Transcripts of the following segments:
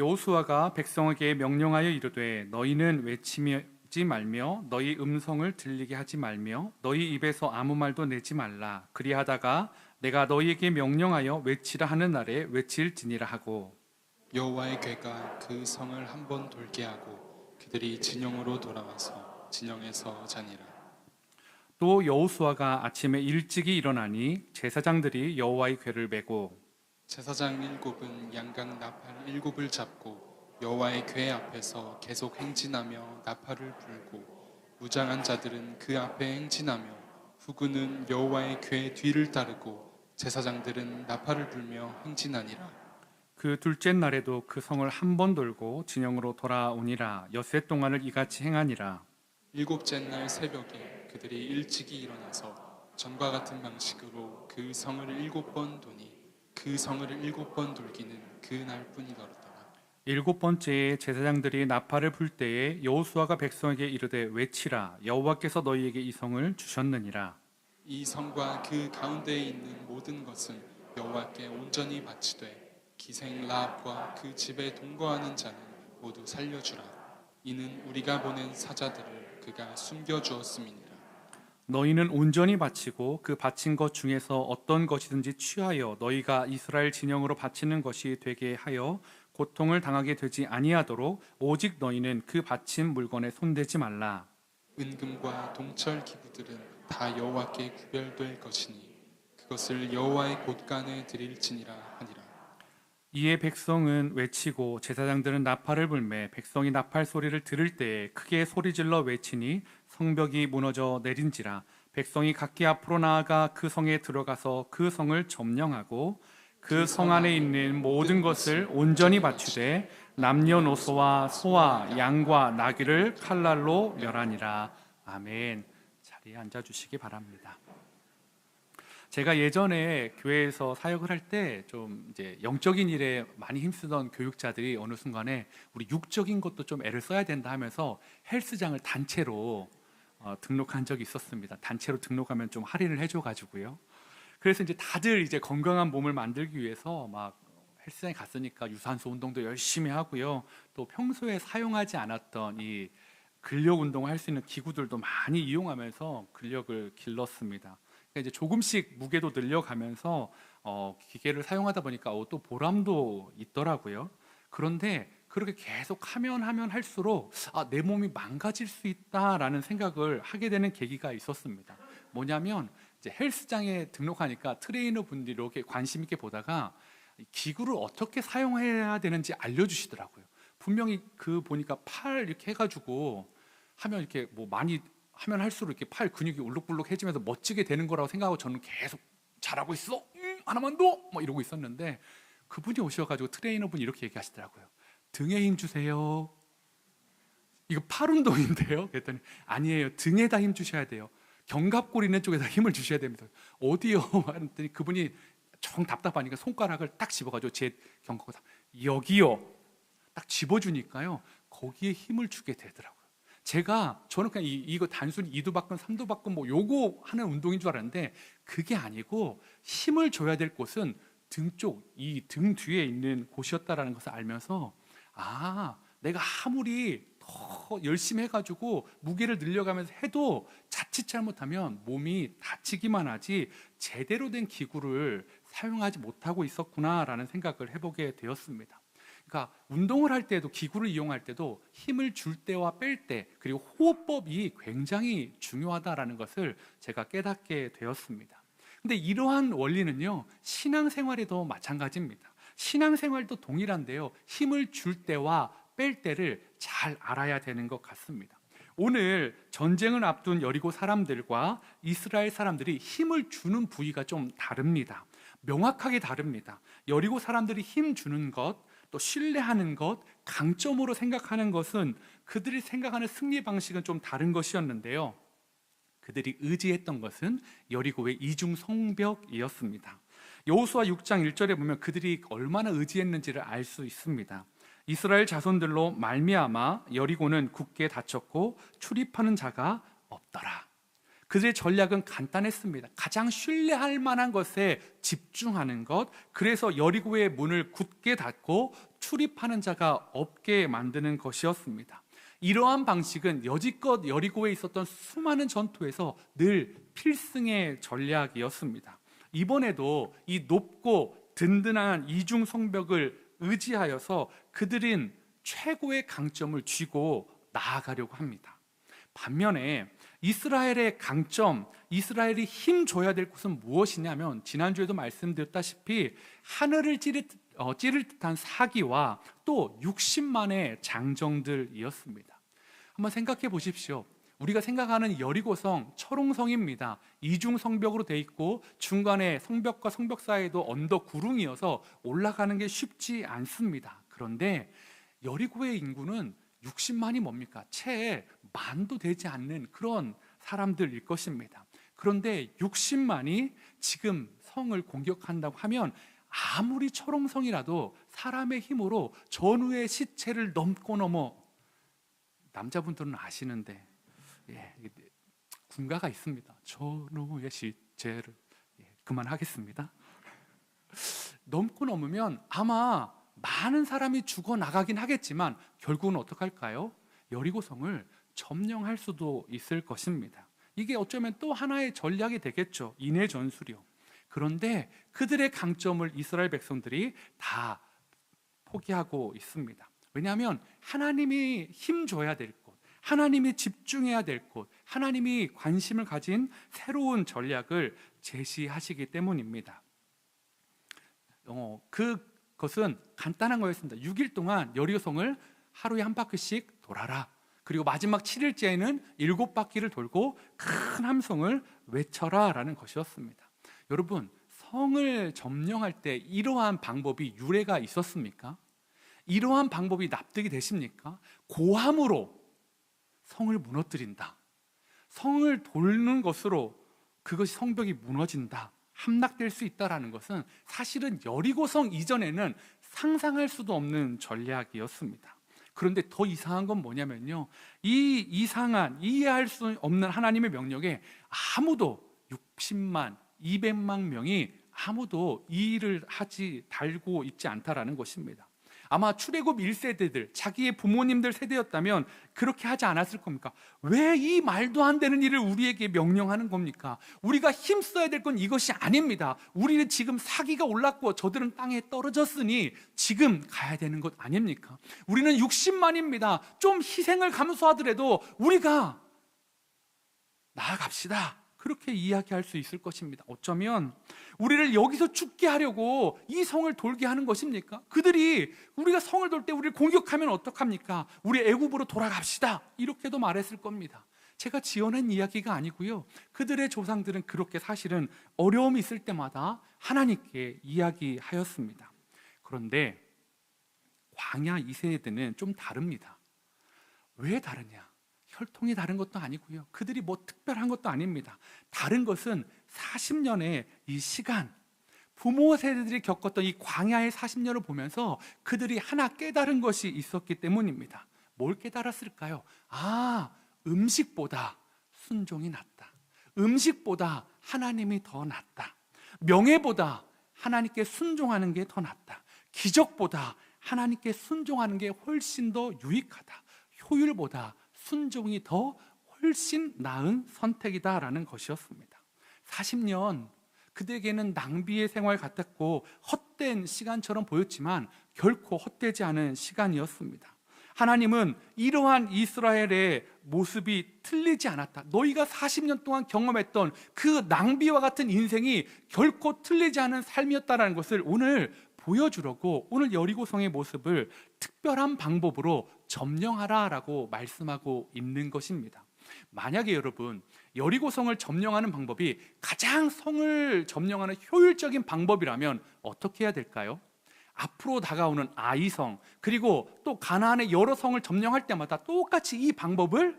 여호수아가 백성에게 명령하여 이르되 너희는 외치지 말며 너희 음성을 들리게 하지 말며 너희 입에서 아무 말도 내지 말라. 그리하다가 내가 너희에게 명령하여 외치라 하는 날에 외칠지니라 하고, 여호와의 괴가 그 성을 한 번 돌게 하고 그들이 진영으로 돌아와서 진영에서 자니라. 또 여호수아가 아침에 일찍이 일어나니 제사장들이 여호와의 궤를 메고 제사장 일곱은 양각 나팔 일곱을 잡고 여호와의 궤 앞에서 계속 행진하며 나팔을 불고, 무장한 자들은 그 앞에 행진하며 후군은 여호와의 궤 뒤를 따르고 제사장들은 나팔을 불며 행진하니라. 그 둘째 날에도 그 성을 한 번 돌고 진영으로 돌아오니라. 엿새 동안을 이같이 행하니라. 일곱째 날 새벽에 그들이 일찍이 일어나서 전과 같은 방식으로 그 성을 일곱 번 도니 그 성을 일곱 번 돌기는 그 날뿐이더라. 일곱 번째에 제사장들이 나팔을 불 때에 여호수아가 백성에게 이르되 외치라. 여호와께서 너희에게 이 성을 주셨느니라. 이 성과 그 가운데에 있는 모든 것은 여호와께 온전히 바치되 기생 라합과 그 집에 동거하는 자는 모두 살려주라. 이는 우리가 보낸 사자들을 그가 숨겨주었음이니라. 너희는 온전히 바치고 그 바친 것 중에서 어떤 것이든지 취하여 너희가 이스라엘 진영으로 바치는 것이 되게 하여 고통을 당하게 되지 아니하도록 오직 너희는 그 바친 물건에 손대지 말라. 은금과 동철 기부들은 다 여호와께 구별될 것이니 그것을 여호와의 곳간에 드릴지니라 하니라. 이에 백성은 외치고 제사장들은 나팔을 불매 백성이 나팔 소리를 들을 때에 크게 소리질러 외치니 성벽이 무너져 내린지라. 백성이 각기 앞으로 나아가 그 성에 들어가서 그 성을 점령하고 그 성 안에 있는 모든 것을 온전히 바치되 남녀노소와 소와 양과 나귀를 칼날로 멸하니라. 아멘. 자리에 앉아 주시기 바랍니다. 제가 예전에 교회에서 사역을 할 때 좀 이제 영적인 일에 많이 힘쓰던 교육자들이 어느 순간에 우리 육적인 것도 좀 애를 써야 된다 하면서 헬스장을 단체로 등록한 적이 있었습니다. 단체로 등록하면 좀 할인을 해줘가지고요. 그래서 이제 다들 이제 건강한 몸을 만들기 위해서 막 헬스장에 갔으니까 유산소 운동도 열심히 하고요. 또 평소에 사용하지 않았던 이 근력 운동을 할 수 있는 기구들도 많이 이용하면서 근력을 길렀습니다. 그러니까 이제 조금씩 무게도 늘려가면서 기계를 사용하다 보니까 또 보람도 있더라고요. 그런데 그렇게 계속 하면 할수록 내 몸이 망가질 수 있다라는 생각을 하게 되는 계기가 있었습니다. 뭐냐면 이제 헬스장에 등록하니까 트레이너 분들이 이렇게 관심 있게 보다가 기구를 어떻게 사용해야 되는지 알려주시더라고요. 분명히 그 보니까 팔 이렇게 해가지고 하면 이렇게 뭐 많이 하면 할수록 이렇게 팔 근육이 울룩불룩해지면서 멋지게 되는 거라고 생각하고 저는 계속 잘하고 있어, 하나만 더, 뭐 이러고 있었는데 그분이 오셔가지고 트레이너분이 이렇게 얘기하시더라고요. 등에 힘 주세요. 이거 팔 운동인데요. 그랬더니 아니에요. 등에다 힘 주셔야 돼요. 견갑골 있는 쪽에다 힘을 주셔야 됩니다. 어디요? 하랬더니 그분이 정 답답하니까 손가락을 딱 집어가지고 제 견갑골 여기요. 딱 집어주니까요. 거기에 힘을 주게 되더라고요. 저는 그냥 이거 단순히 2두 박근, 3두 박근 뭐 요거 하는 운동인 줄 알았는데 그게 아니고 힘을 줘야 될 곳은 등 쪽, 이 등 뒤에 있는 곳이었다라는 것을 알면서 내가 아무리 더 열심히 해가지고 무게를 늘려가면서 해도 자칫 잘못하면 몸이 다치기만 하지 제대로 된 기구를 사용하지 못하고 있었구나라는 생각을 해보게 되었습니다. 그러니까 운동을 할 때도 기구를 이용할 때도 힘을 줄 때와 뺄 때 그리고 호흡법이 굉장히 중요하다라는 것을 제가 깨닫게 되었습니다. 근데 이러한 원리는요 신앙생활에도 마찬가지입니다. 신앙생활도 동일한데요 힘을 줄 때와 뺄 때를 잘 알아야 되는 것 같습니다. 오늘 전쟁을 앞둔 여리고 사람들과 이스라엘 사람들이 힘을 주는 부위가 좀 다릅니다. 명확하게 다릅니다. 여리고 사람들이 힘 주는 것, 또 신뢰하는 것, 강점으로 생각하는 것은 그들이 생각하는 승리 방식은 좀 다른 것이었는데요. 그들이 의지했던 것은 여리고의 이중 성벽이었습니다. 여호수아 6장 1절에 보면 그들이 얼마나 의지했는지를 알 수 있습니다. 이스라엘 자손들로 말미암아 여리고는 굳게 닫혔고 출입하는 자가 없더라. 그들의 전략은 간단했습니다. 가장 신뢰할 만한 것에 집중하는 것, 그래서 여리고의 문을 굳게 닫고 출입하는 자가 없게 만드는 것이었습니다. 이러한 방식은 여지껏 여리고에 있었던 수많은 전투에서 늘 필승의 전략이었습니다. 이번에도 이 높고 든든한 이중 성벽을 의지하여서 그들은 최고의 강점을 쥐고 나아가려고 합니다. 반면에 이스라엘의 강점, 이스라엘이 힘줘야 될 것은 무엇이냐면, 지난주에도 말씀드렸다시피 하늘을 찌를 듯한 사기와 또 60만의 장정들이었습니다. 한번 생각해 보십시오. 우리가 생각하는 여리고성, 철옹성입니다. 이중 성벽으로 돼 있고 중간에 성벽과 성벽 사이에도 언덕 구릉이어서 올라가는 게 쉽지 않습니다. 그런데 여리고의 인구는 60만이 뭡니까? 채 만도 되지 않는 그런 사람들일 것입니다. 그런데 60만이 지금 성을 공격한다고 하면 아무리 철옹성이라도 사람의 힘으로 전우의 시체를 넘고 넘어, 남자분들은 아시는데 군가가 있습니다. 전우의 시체를, 그만하겠습니다. 넘고 넘으면 아마 많은 사람이 죽어나가긴 하겠지만 결국은 어떡할까요? 여리고성을 점령할 수도 있을 것입니다. 이게 어쩌면 또 하나의 전략이 되겠죠. 인해 전술이요. 그런데 그들의 강점을 이스라엘 백성들이 다 포기하고 있습니다. 왜냐하면 하나님이 힘줘야 될 곳, 하나님이 집중해야 될 곳, 하나님이 관심을 가진 새로운 전략을 제시하시기 때문입니다. 그것은 간단한 거였습니다. 6일 동안 여리고성을 하루에 한 바퀴씩 돌아라. 그리고 마지막 7일째에는 7바퀴를 돌고 큰 함성을 외쳐라 라는 것이었습니다. 여러분, 성을 점령할 때 이러한 방법이 유래가 있었습니까? 이러한 방법이 납득이 되십니까? 고함으로 성을 무너뜨린다, 성을 돌는 것으로 그것이 성벽이 무너진다, 함락될 수 있다는 것은 사실은 여리고성 이전에는 상상할 수도 없는 전략이었습니다. 그런데 더 이상한 건 뭐냐면요, 이 이상한, 이해할 수 없는 하나님의 명령에 아무도 60만, 200만 명이 아무도 이 일을 달고 있지 않다라는 것입니다. 아마 출애굽 1세대들, 자기의 부모님들 세대였다면 그렇게 하지 않았을 겁니까? 왜 이 말도 안 되는 일을 우리에게 명령하는 겁니까? 우리가 힘써야 될 건 이것이 아닙니다. 우리는 지금 사기가 올랐고 저들은 땅에 떨어졌으니 지금 가야 되는 것 아닙니까? 우리는 60만입니다. 좀 희생을 감수하더라도 우리가 나아갑시다. 그렇게 이야기할 수 있을 것입니다. 어쩌면 우리를 여기서 죽게 하려고 이 성을 돌게 하는 것입니까? 그들이 우리가 성을 돌 때 우리를 공격하면 어떡합니까? 우리 애굽으로 돌아갑시다, 이렇게도 말했을 겁니다. 제가 지어낸 이야기가 아니고요, 그들의 조상들은 그렇게 사실은 어려움이 있을 때마다 하나님께 이야기하였습니다. 그런데 광야 2세대는 좀 다릅니다. 왜 다르냐? 혈통이 다른 것도 아니고요, 그들이 뭐 특별한 것도 아닙니다. 다른 것은 40년의 이 시간, 부모 세대들이 겪었던 이 광야의 40년을 보면서 그들이 하나 깨달은 것이 있었기 때문입니다. 뭘 깨달았을까요? 음식보다 순종이 낫다. 음식보다 하나님이 더 낫다. 명예보다 하나님께 순종하는 게 더 낫다. 기적보다 하나님께 순종하는 게 훨씬 더 유익하다. 효율보다 순종이 더 훨씬 나은 선택이다라는 것이었습니다. 40년, 그들에게는 낭비의 생활 같았고 헛된 시간처럼 보였지만 결코 헛되지 않은 시간이었습니다. 하나님은 이러한 이스라엘의 모습이 틀리지 않았다. 너희가 40년 동안 경험했던 그 낭비와 같은 인생이 결코 틀리지 않은 삶이었다는 것을 오늘 보여주려고 오늘 여리고성의 모습을 특별한 방법으로 점령하라라고 말씀하고 있는 것입니다. 만약에 여러분, 여리고성을 점령하는 방법이 가장 성을 점령하는 효율적인 방법이라면 어떻게 해야 될까요? 앞으로 다가오는 아이성, 그리고 또 가나안의 여러 성을 점령할 때마다 똑같이 이 방법을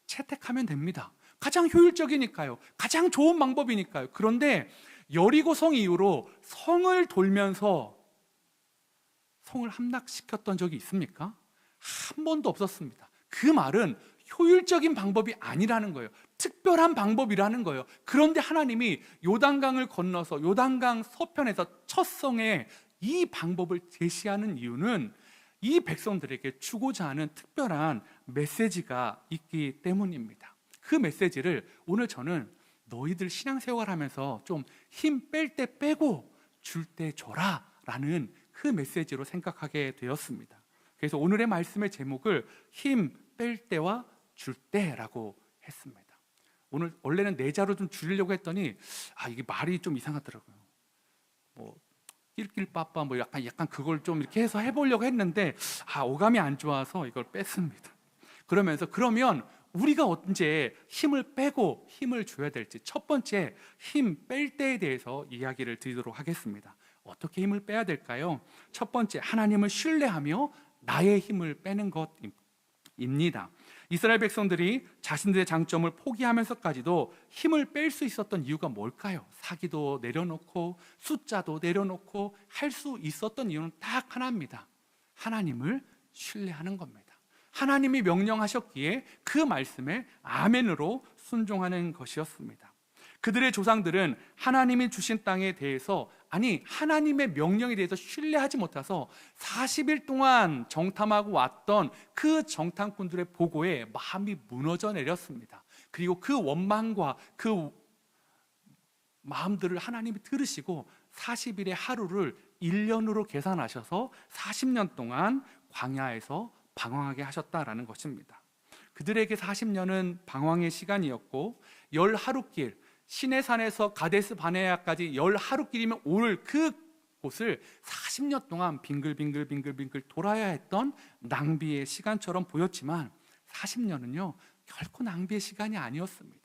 채택하면 됩니다. 가장 효율적이니까요, 가장 좋은 방법이니까요. 그런데 여리고성 이후로 성을 돌면서 성을 함락시켰던 적이 있습니까? 한 번도 없었습니다. 그 말은 효율적인 방법이 아니라는 거예요. 특별한 방법이라는 거예요. 그런데 하나님이 요단강을 건너서 요단강 서편에서 첫 성에 이 방법을 제시하는 이유는 이 백성들에게 주고자 하는 특별한 메시지가 있기 때문입니다. 그 메시지를 오늘 저는 너희들 신앙생활하면서 좀 힘 뺄 때 빼고 줄 때 줘라 라는 그 메시지로 생각하게 되었습니다. 그래서 오늘의 말씀의 제목을 힘 뺄 때와 줄 때라고 했습니다. 오늘 원래는 네 자로 좀 줄이려고 했더니 이게 말이 좀 이상하더라고요. 뭐 낄낄빠빠 뭐 약간 그걸 좀 이렇게 해서 해보려고 했는데 오감이 안 좋아서 이걸 뺐습니다. 그러면 우리가 언제 힘을 빼고 힘을 줘야 될지 첫 번째 힘 뺄 때에 대해서 이야기를 드리도록 하겠습니다. 어떻게 힘을 빼야 될까요? 첫 번째, 하나님을 신뢰하며 나의 힘을 빼는 것입니다. 이스라엘 백성들이 자신들의 장점을 포기하면서까지도 힘을 뺄 수 있었던 이유가 뭘까요? 사기도 내려놓고 숫자도 내려놓고 할 수 있었던 이유는 딱 하나입니다. 하나님을 신뢰하는 겁니다. 하나님이 명령하셨기에 그 말씀에 아멘으로 순종하는 것이었습니다. 그들의 조상들은 하나님이 주신 땅에 대해서 하나님의 명령에 대해서 신뢰하지 못해서 40일 동안 정탐하고 왔던 그 정탐꾼들의 보고에 마음이 무너져 내렸습니다. 그리고 그 원망과 그 마음들을 하나님이 들으시고 40일의 하루를 1년으로 계산하셔서 40년 동안 광야에서 방황하게 하셨다라는 것입니다. 그들에게 40년은 방황의 시간이었고 10하루길 시내산에서 가데스 바네아까지 10하루길이면 올 그곳을 40년 동안 빙글빙글 돌아야 했던 낭비의 시간처럼 보였지만 40년은요 결코 낭비의 시간이 아니었습니다.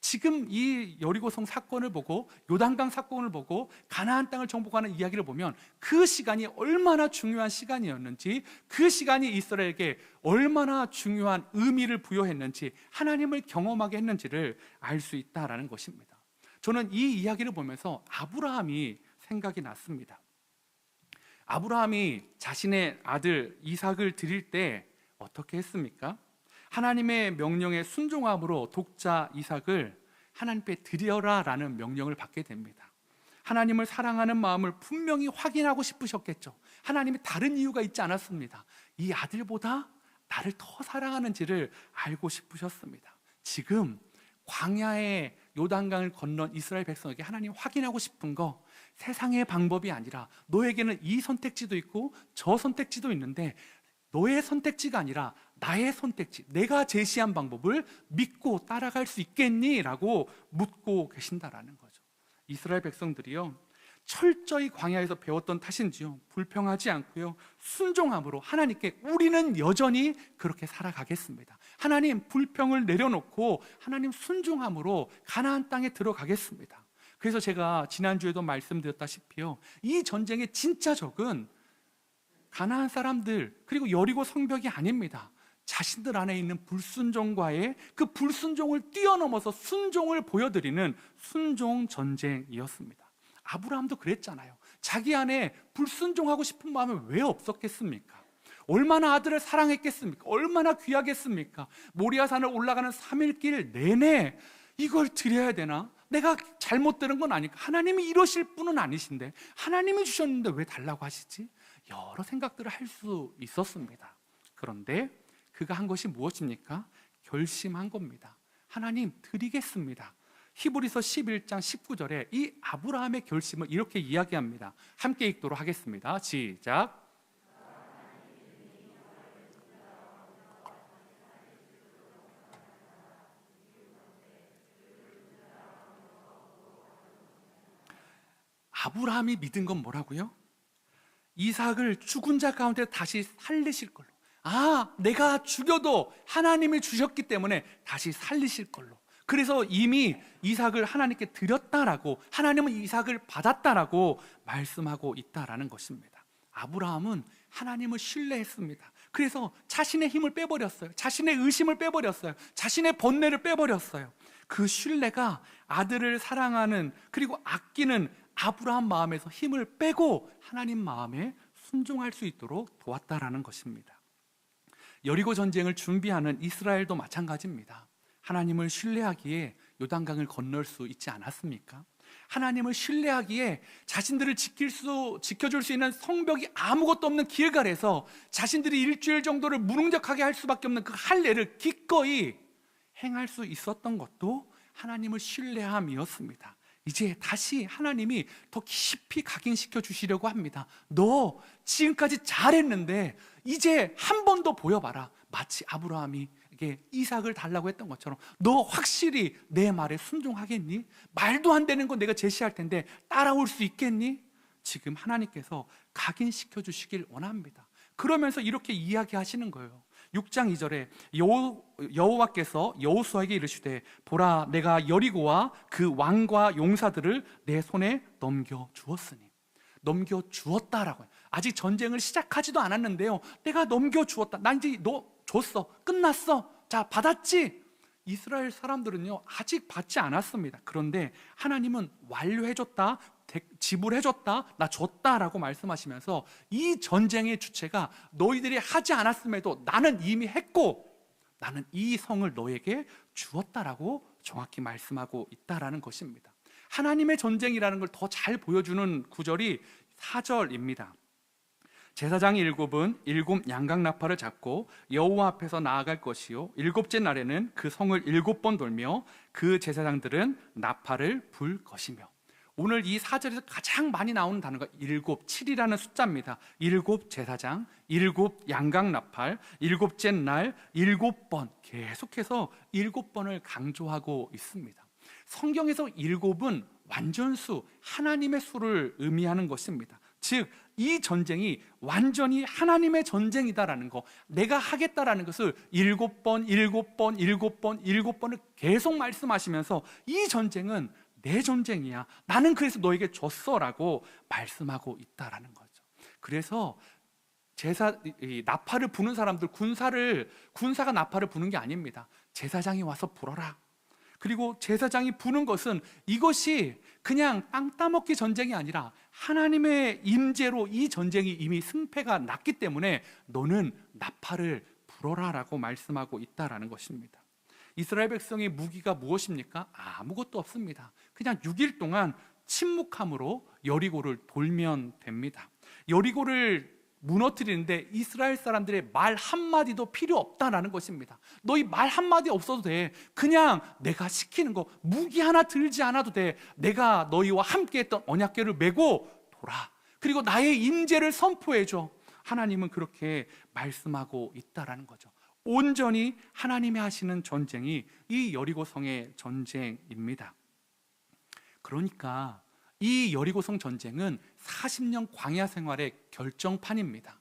지금 이 여리고성 사건을 보고 요단강 사건을 보고 가나안 땅을 정복하는 이야기를 보면 그 시간이 얼마나 중요한 시간이었는지, 그 시간이 이스라엘에게 얼마나 중요한 의미를 부여했는지, 하나님을 경험하게 했는지를 알 수 있다라는 것입니다. 저는 이 이야기를 보면서 아브라함이 생각이 났습니다. 아브라함이 자신의 아들 이삭을 드릴 때 어떻게 했습니까? 하나님의 명령에 순종함으로 독자 이삭을 하나님께 드려라라는 명령을 받게 됩니다. 하나님을 사랑하는 마음을 분명히 확인하고 싶으셨겠죠. 하나님이 다른 이유가 있지 않았습니다. 이 아들보다 나를 더 사랑하는지를 알고 싶으셨습니다. 지금 광야의 요단강을 건넌 이스라엘 백성에게 하나님 확인하고 싶은 거, 세상의 방법이 아니라 너에게는 이 선택지도 있고 저 선택지도 있는데 너의 선택지가 아니라 나의 선택지, 내가 제시한 방법을 믿고 따라갈 수 있겠니? 라고 묻고 계신다라는 거죠. 이스라엘 백성들이요 철저히 광야에서 배웠던 탓인지요 불평하지 않고요 순종함으로 하나님께 우리는 여전히 그렇게 살아가겠습니다. 하나님 불평을 내려놓고 하나님 순종함으로 가나안 땅에 들어가겠습니다. 그래서 제가 지난주에도 말씀드렸다시피요 이 전쟁의 진짜 적은 가나안 사람들 그리고 여리고 성벽이 아닙니다. 자신들 안에 있는 불순종과의 그 불순종을 뛰어넘어서 순종을 보여드리는 순종 전쟁이었습니다. 아브라함도 그랬잖아요. 자기 안에 불순종하고 싶은 마음이 왜 없었겠습니까? 얼마나 아들을 사랑했겠습니까? 얼마나 귀하겠습니까? 모리아산을 올라가는 3일 길 내내 이걸 드려야 되나? 내가 잘못 들은 건 아닐까? 하나님이 이러실 분은 아니신데 하나님이 주셨는데 왜 달라고 하시지? 여러 생각들을 할 수 있었습니다. 그런데 그가 한 것이 무엇입니까? 결심한 겁니다. 하나님 드리겠습니다. 히브리서 11장 19절에 이 아브라함의 결심을 이렇게 이야기합니다. 함께 읽도록 하겠습니다. 시작. 아브라함이 믿은 건 뭐라고요? 이삭을 죽은 자 가운데 다시 살리실 걸로. 내가 죽여도 하나님이 주셨기 때문에 다시 살리실 걸로. 그래서 이미 이삭을 하나님께 드렸다라고, 하나님은 이삭을 받았다라고 말씀하고 있다라는 것입니다. 아브라함은 하나님을 신뢰했습니다. 그래서 자신의 힘을 빼버렸어요. 자신의 의심을 빼버렸어요. 자신의 번뇌를 빼버렸어요. 그 신뢰가 아들을 사랑하는 그리고 아끼는 아브라함 마음에서 힘을 빼고 하나님 마음에 순종할 수 있도록 도왔다라는 것입니다. 여리고 전쟁을 준비하는 이스라엘도 마찬가지입니다. 하나님을 신뢰하기에 요단강을 건널 수 있지 않았습니까? 하나님을 신뢰하기에 자신들을 지켜줄 수 있는 성벽이 아무것도 없는 길갈에서 자신들이 일주일 정도를 무능력하게 할 수밖에 없는 그 할례를 기꺼이 행할 수 있었던 것도 하나님을 신뢰함이었습니다. 이제 다시 하나님이 더 깊이 각인시켜 주시려고 합니다. 너 지금까지 잘했는데 이제 한 번 더 보여봐라. 마치 아브라함이 이삭을 달라고 했던 것처럼 너 확실히 내 말에 순종하겠니? 말도 안 되는 거 내가 제시할 텐데 따라올 수 있겠니? 지금 하나님께서 각인시켜 주시길 원합니다. 그러면서 이렇게 이야기하시는 거예요. 6장 2절에 여호와께서 여호수아에게 이르시되 보라 내가 여리고와 그 왕과 용사들을 내 손에 넘겨주었으니, 넘겨주었다라고 해요. 아직 전쟁을 시작하지도 않았는데요, 내가 넘겨주었다. 난 이제 너 줬어, 끝났어, 자 받았지? 이스라엘 사람들은요 아직 받지 않았습니다. 그런데 하나님은 완료해줬다, 지불해줬다, 나 줬다라고 말씀하시면서 이 전쟁의 주체가 너희들이 하지 않았음에도 나는 이미 했고 나는 이 성을 너에게 주었다라고 정확히 말씀하고 있다라는 것입니다. 하나님의 전쟁이라는 걸 더 잘 보여주는 구절이 4절입니다. 제사장이 일곱 양강나팔을 잡고 여호와 앞에서 나아갈 것이요 일곱째 날에는 그 성을 7번 돌며 그 제사장들은 나팔을 불 것이며. 오늘 이 4절에서 가장 많이 나오는 단어가 7이라는 숫자입니다. 7 제사장, 7 양강나팔, 7째 날 7번, 계속해서 7번을 강조하고 있습니다. 성경에서 7은 완전수, 하나님의 수를 의미하는 것입니다. 즉 이 전쟁이 완전히 하나님의 전쟁이다라는 거, 내가 하겠다라는 것을 7번, 7번, 7번, 7번을 계속 말씀하시면서 이 전쟁은 내 전쟁이야, 나는 그래서 너에게 줬어라고 말씀하고 있다라는 거죠. 그래서 나팔을 부는 사람들, 군사가 나팔을 부는 게 아닙니다. 제사장이 와서 불어라. 그리고 제사장이 부는 것은 이것이 그냥 땅 따먹기 전쟁이 아니라 하나님의 임재로 이 전쟁이 이미 승패가 났기 때문에 너는 나팔을 불어라라고 말씀하고 있다라는 것입니다. 이스라엘 백성의 무기가 무엇입니까? 아무것도 없습니다. 그냥 6일 동안 침묵함으로 여리고를 돌면 됩니다. 여리고를 무너뜨리는데 이스라엘 사람들의 말 한마디도 필요 없다라는 것입니다. 너희 말 한마디 없어도 돼. 그냥 내가 시키는 거, 무기 하나 들지 않아도 돼. 내가 너희와 함께 했던 언약궤를 메고 돌아. 그리고 나의 임재를 선포해줘. 하나님은 그렇게 말씀하고 있다라는 거죠. 온전히 하나님이 하시는 전쟁이 이 여리고성의 전쟁입니다. 그러니까 이 여리고성 전쟁은 40년 광야 생활의 결정판입니다.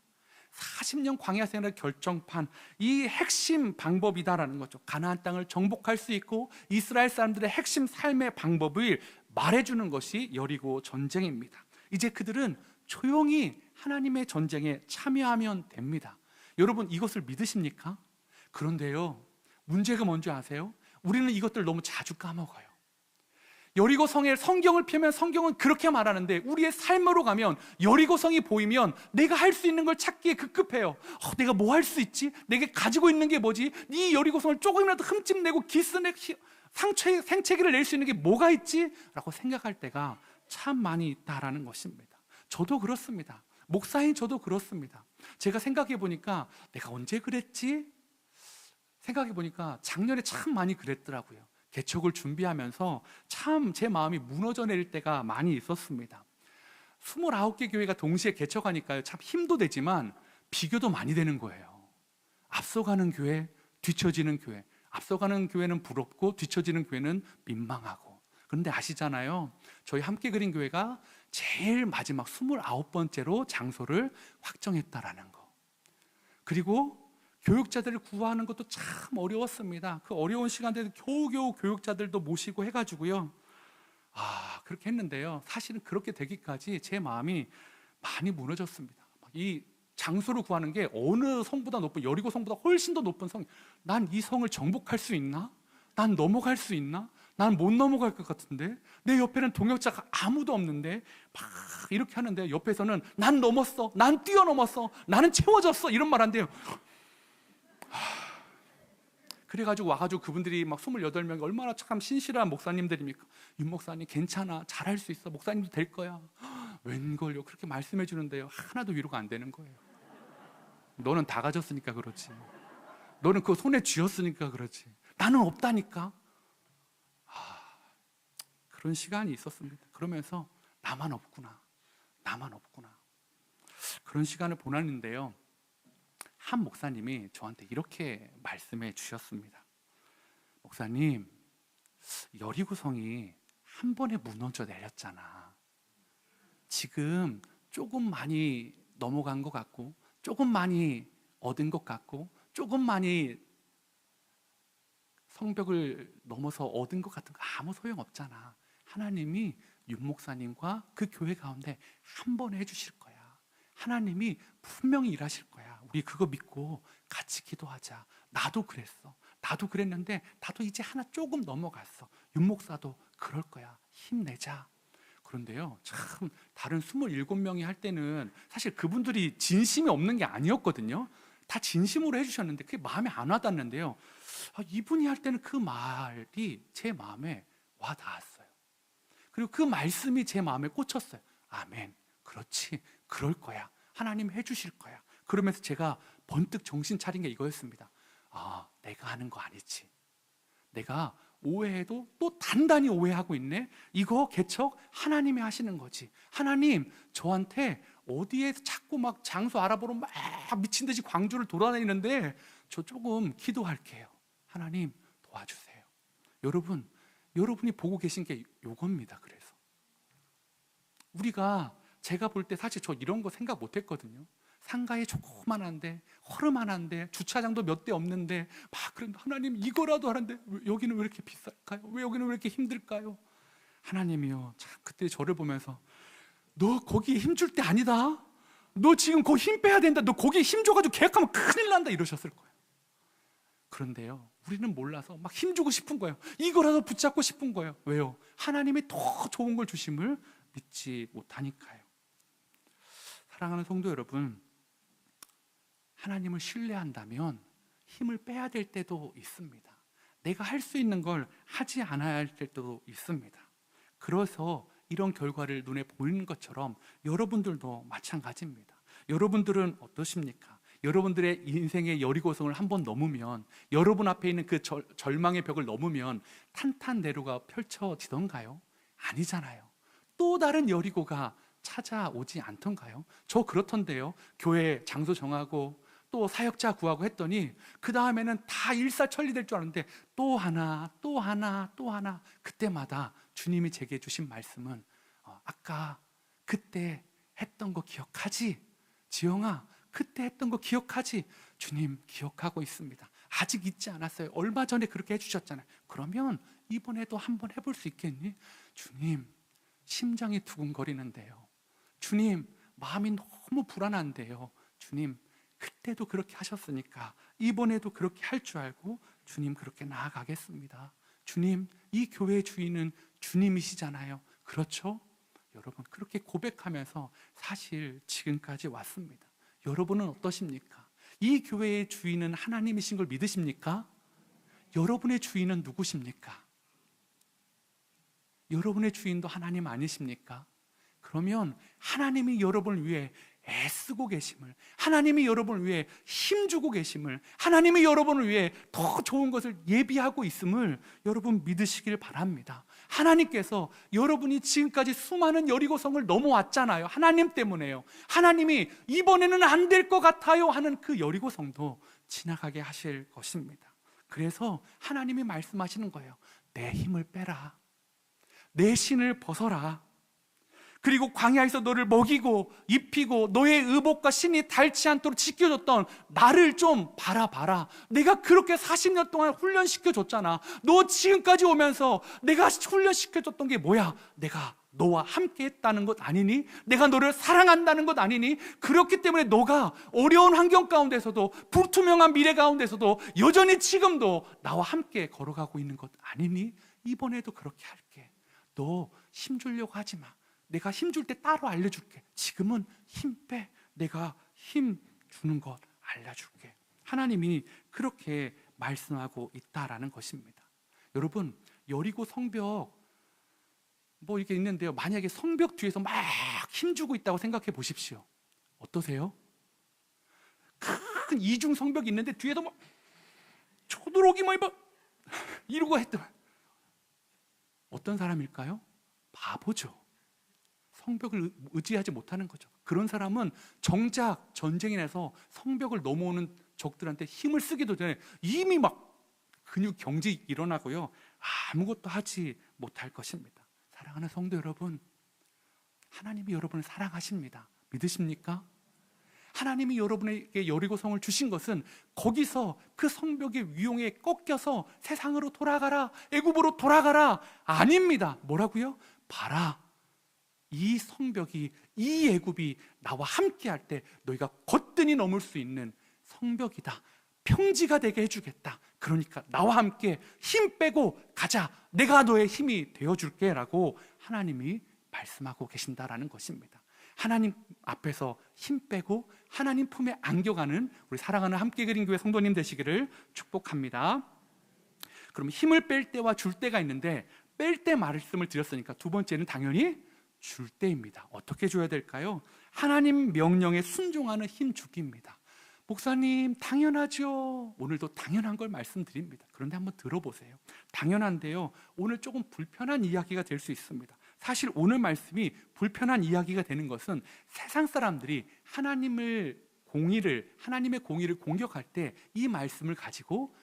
40년 광야 생활의 결정판, 이 핵심 방법이다라는 거죠. 가나안 땅을 정복할 수 있고 이스라엘 사람들의 핵심 삶의 방법을 말해주는 것이 여리고 전쟁입니다. 이제 그들은 조용히 하나님의 전쟁에 참여하면 됩니다. 여러분 이것을 믿으십니까? 그런데요, 문제가 뭔지 아세요? 우리는 이것들 너무 자주 까먹어요. 여리고성의 성경을 펴면 성경은 그렇게 말하는데 우리의 삶으로 가면 여리고성이 보이면 내가 할 수 있는 걸 찾기에 급급해요. 내가 뭐 할 수 있지? 내가 가지고 있는 게 뭐지? 이 여리고성을 조금이라도 흠집내고 생채기를 낼 수 있는 게 뭐가 있지? 라고 생각할 때가 참 많이 있다라는 것입니다. 저도 그렇습니다. 목사인 저도 그렇습니다. 제가 생각해 보니까 내가 언제 그랬지? 생각해 보니까 작년에 참 많이 그랬더라고요. 개척을 준비하면서 참 제 마음이 무너져 내릴 때가 많이 있었습니다. 29개 교회가 동시에 개척하니까요, 참 힘도 되지만 비교도 많이 되는 거예요. 앞서가는 교회, 뒤처지는 교회. 앞서가는 교회는 부럽고 뒤처지는 교회는 민망하고. 그런데 아시잖아요, 저희 함께 그린 교회가 제일 마지막 29번째로 장소를 확정했다라는 거. 그리고 교육자들을 구하는 것도 참 어려웠습니다. 그 어려운 시간대에 겨우겨우 교육자들도 모시고 해가지고요, 그렇게 했는데요, 사실은 그렇게 되기까지 제 마음이 많이 무너졌습니다. 이 장소를 구하는 게 어느 성보다 높은, 여리고 성보다 훨씬 더 높은 성, 난 이 성을 정복할 수 있나? 난 넘어갈 수 있나? 난 못 넘어갈 것 같은데, 내 옆에는 동역자가 아무도 없는데, 막 이렇게 하는데 옆에서는 난 넘었어, 난 뛰어넘었어, 나는 채워졌어, 이런 말 한대요. 그래가지고 와가지고 그분들이 막 28명이 얼마나 참 신실한 목사님들입니까? 윤 목사님 괜찮아, 잘할 수 있어, 목사님도 될 거야. 웬걸요? 그렇게 말씀해 주는데요, 하나도 위로가 안 되는 거예요. 너는 다 가졌으니까 그렇지, 너는 그거 손에 쥐었으니까 그렇지, 나는 없다니까. 그런 시간이 있었습니다. 그러면서 나만 없구나, 나만 없구나, 그런 시간을 보냈는데요, 한 목사님이 저한테 이렇게 말씀해 주셨습니다. 목사님, 여리고성이 한 번에 무너져 내렸잖아. 지금 조금 많이 넘어간 것 같고, 조금 많이 얻은 것 같고, 조금 많이 성벽을 넘어서 얻은 것 같은 거 아무 소용없잖아. 하나님이 윤 목사님과 그 교회 가운데 한 번에 해주실 거야. 하나님이 분명히 일하실 거야. 우리 그거 믿고 같이 기도하자. 나도 그랬어. 나도 그랬는데 나도 이제 하나 조금 넘어갔어. 윤 목사도 그럴 거야. 힘내자. 그런데요, 참 다른 27명이 할 때는 사실 그분들이 진심이 없는 게 아니었거든요. 다 진심으로 해주셨는데 그게 마음에 안 와닿는데요, 이분이 할 때는 그 말이 제 마음에 와 닿았어요. 그리고 그 말씀이 제 마음에 꽂혔어요. 아멘, 그렇지, 그럴 거야, 하나님 해주실 거야. 그러면서 제가 번뜩 정신 차린 게 이거였습니다. 내가 하는 거 아니지, 내가 오해해도 또 단단히 오해하고 있네. 이거 개척 하나님이 하시는 거지. 하나님 저한테 어디에서 자꾸 막 장소 알아보러 막 미친 듯이 광주를 돌아다니는데 저 조금 기도할게요. 하나님 도와주세요. 여러분이 보고 계신 게 요겁니다. 그래서 제가 볼 때 사실 저 이런 거 생각 못 했거든요. 상가에 조그만한데, 허름한데, 주차장도 몇 대 없는데 막 그런데 하나님 이거라도 하는데 여기는 왜 이렇게 비쌀까요? 왜 여기는 왜 이렇게 힘들까요? 하나님이요, 참 그때 저를 보면서 너 거기 힘줄 때 아니다. 너 지금 거기 힘 빼야 된다. 너 거기 힘 줘가지고 계획하면 큰일 난다, 이러셨을 거예요. 그런데요, 우리는 몰라서 막 힘주고 싶은 거예요. 이거라도 붙잡고 싶은 거예요. 왜요? 하나님이 더 좋은 걸 주심을 믿지 못하니까요. 사랑하는 성도 여러분, 하나님을 신뢰한다면 힘을 빼야 될 때도 있습니다. 내가 할 수 있는 걸 하지 않아야 할 때도 있습니다. 그래서 이런 결과를 눈에 보이는 것처럼 여러분들도 마찬가지입니다. 여러분들은 어떠십니까? 여러분들의 인생의 여리고성을 한번 넘으면, 여러분 앞에 있는 그 절망의 벽을 넘으면 탄탄대로가 펼쳐지던가요? 아니잖아요. 또 다른 여리고가 찾아오지 않던가요? 저 그렇던데요. 교회 장소 정하고 또 사역자 구하고 했더니 그 다음에는 다 일사천리될 줄 알았는데 또 하나 또 하나 또 하나. 그때마다 주님이 제게 주신 말씀은 아까 그때 했던 거 기억하지? 지영아, 그때 했던 거 기억하지? 주님 기억하고 있습니다. 아직 잊지 않았어요. 얼마 전에 그렇게 해주셨잖아요. 그러면 이번에도 한번 해볼 수 있겠니? 주님, 심장이 두근거리는데요. 주님, 마음이 너무 불안한데요. 주님, 그때도 그렇게 하셨으니까 이번에도 그렇게 할 줄 알고 주님 그렇게 나아가겠습니다. 주님, 이 교회의 주인은 주님이시잖아요. 그렇죠? 여러분, 그렇게 고백하면서 사실 지금까지 왔습니다. 여러분은 어떠십니까? 이 교회의 주인은 하나님이신 걸 믿으십니까? 여러분의 주인은 누구십니까? 여러분의 주인도 하나님 아니십니까? 그러면 하나님이 여러분을 위해 애쓰고 계심을, 하나님이 여러분을 위해 힘주고 계심을, 하나님이 여러분을 위해 더 좋은 것을 예비하고 있음을 여러분 믿으시길 바랍니다. 하나님께서 여러분이 지금까지 수많은 여리고성을 넘어왔잖아요. 하나님 때문에요. 하나님이 이번에는 안 될 것 같아요 하는 그 여리고성도 지나가게 하실 것입니다. 그래서 하나님이 말씀하시는 거예요. 내 힘을 빼라. 내 신을 벗어라. 그리고 광야에서 너를 먹이고 입히고 너의 의복과 신이 닳지 않도록 지켜줬던 나를 좀 바라봐라. 내가 그렇게 40년 동안 훈련시켜줬잖아. 너 지금까지 오면서 내가 훈련시켜줬던 게 뭐야? 내가 너와 함께 했다는 것 아니니? 내가 너를 사랑한다는 것 아니니? 그렇기 때문에 너가 어려운 환경 가운데서도, 불투명한 미래 가운데서도 여전히 지금도 나와 함께 걸어가고 있는 것 아니니? 이번에도 그렇게 할게. 너 힘주려고 하지 마. 내가 힘줄 때 따로 알려줄게. 지금은 힘 빼. 내가 힘 주는 것 알려줄게. 하나님이 그렇게 말씀하고 있다라는 것입니다. 여러분, 여리고 성벽 이게 있는데요, 만약에 성벽 뒤에서 막 힘주고 있다고 생각해 보십시오. 어떠세요? 큰 이중 성벽이 있는데 뒤에도 막 초들오기 이러고 했던 어떤 사람일까요? 바보죠. 성벽을 의지하지 못하는 거죠. 그런 사람은 정작 전쟁에 나서 성벽을 넘어오는 적들한테 힘을 쓰기도 전에 이미 막 근육 경직이 일어나고요, 아무것도 하지 못할 것입니다. 사랑하는 성도 여러분, 하나님이 여러분을 사랑하십니다. 믿으십니까? 하나님이 여러분에게 여리고성을 주신 것은 거기서 그 성벽의 위용에 꺾여서 세상으로 돌아가라, 애굽으로 돌아가라 아닙니다. 뭐라고요? 봐라, 이 성벽이, 이 애굽이 나와 함께할 때 너희가 거뜬히 넘을 수 있는 성벽이다. 평지가 되게 해주겠다. 그러니까 나와 함께 힘 빼고 가자. 내가 너의 힘이 되어줄게 라고 하나님이 말씀하고 계신다라는 것입니다. 하나님 앞에서 힘 빼고 하나님 품에 안겨가는 우리 사랑하는 함께 그린 교회 성도님 되시기를 축복합니다. 그럼 힘을 뺄 때와 줄 때가 있는데, 뺄 때 말씀을 드렸으니까 두 번째는 당연히 줄 때입니다. 어떻게 줘야 될까요? 하나님 명령에 순종하는 힘 주기입니다. 목사님, 당연하죠. 오늘도 당연한 걸 말씀드립니다. 그런데 한번 들어보세요. 당연한데요, 오늘 조금 불편한 이야기가 될 수 있습니다. 사실 오늘 말씀이 불편한 이야기가 되는 것은 세상 사람들이 하나님의 공의를 공격할 때 이 말씀을 가지고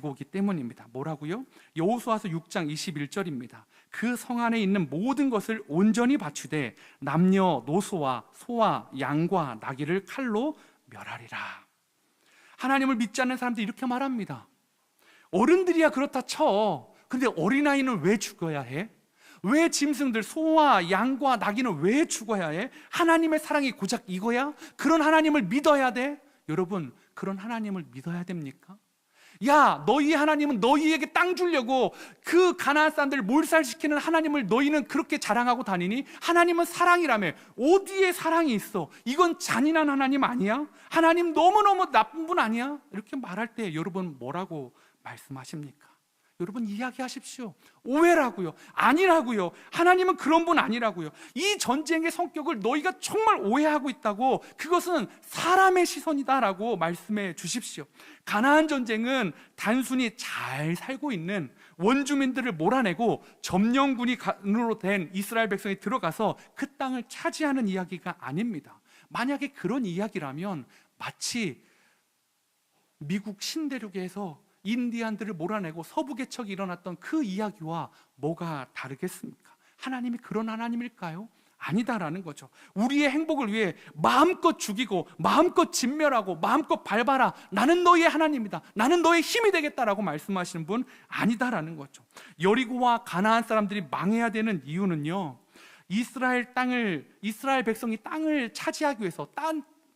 오기 때문입니다. 뭐라고요? 여호수아서 6장 21절입니다. 그 성 안에 있는 모든 것을 온전히 바치되 남녀노소와 소와 양과 나귀를 칼로 멸하리라. 하나님을 믿지 않는 사람들이 이렇게 말합니다. 어른들이야 그렇다 쳐. 근데 어린아이는 왜 죽어야 해? 왜 짐승들, 소와 양과 나귀는 왜 죽어야 해? 하나님의 사랑이 고작 이거야? 그런 하나님을 믿어야 돼? 여러분, 그런 하나님을 믿어야 됩니까? 야, 너희 하나님은 너희에게 땅 주려고 그 가나안 사람들을 몰살시키는 하나님을 너희는 그렇게 자랑하고 다니니? 하나님은 사랑이라며. 어디에 사랑이 있어? 이건 잔인한 하나님 아니야? 하나님 너무너무 나쁜 분 아니야? 이렇게 말할 때 여러분 뭐라고 말씀하십니까? 여러분 이야기하십시오. 오해라고요. 아니라고요. 하나님은 그런 분 아니라고요. 이 전쟁의 성격을 너희가 정말 오해하고 있다고, 그것은 사람의 시선이다라고 말씀해 주십시오. 가나안 전쟁은 단순히 잘 살고 있는 원주민들을 몰아내고 점령군으로 된 이스라엘 백성이 들어가서 그 땅을 차지하는 이야기가 아닙니다. 만약에 그런 이야기라면 마치 미국 신대륙에서 인디안들을 몰아내고 서부 개척이 일어났던 그 이야기와 뭐가 다르겠습니까? 하나님이 그런 하나님일까요? 아니다라는 거죠. 우리의 행복을 위해 마음껏 죽이고 마음껏 진멸하고 마음껏 밟아라, 나는 너희의 하나님이다, 나는 너의 힘이 되겠다라고 말씀하시는 분 아니다라는 거죠. 여리고와 가나안 사람들이 망해야 되는 이유는요, 이스라엘 백성이 땅을 차지하기 위해서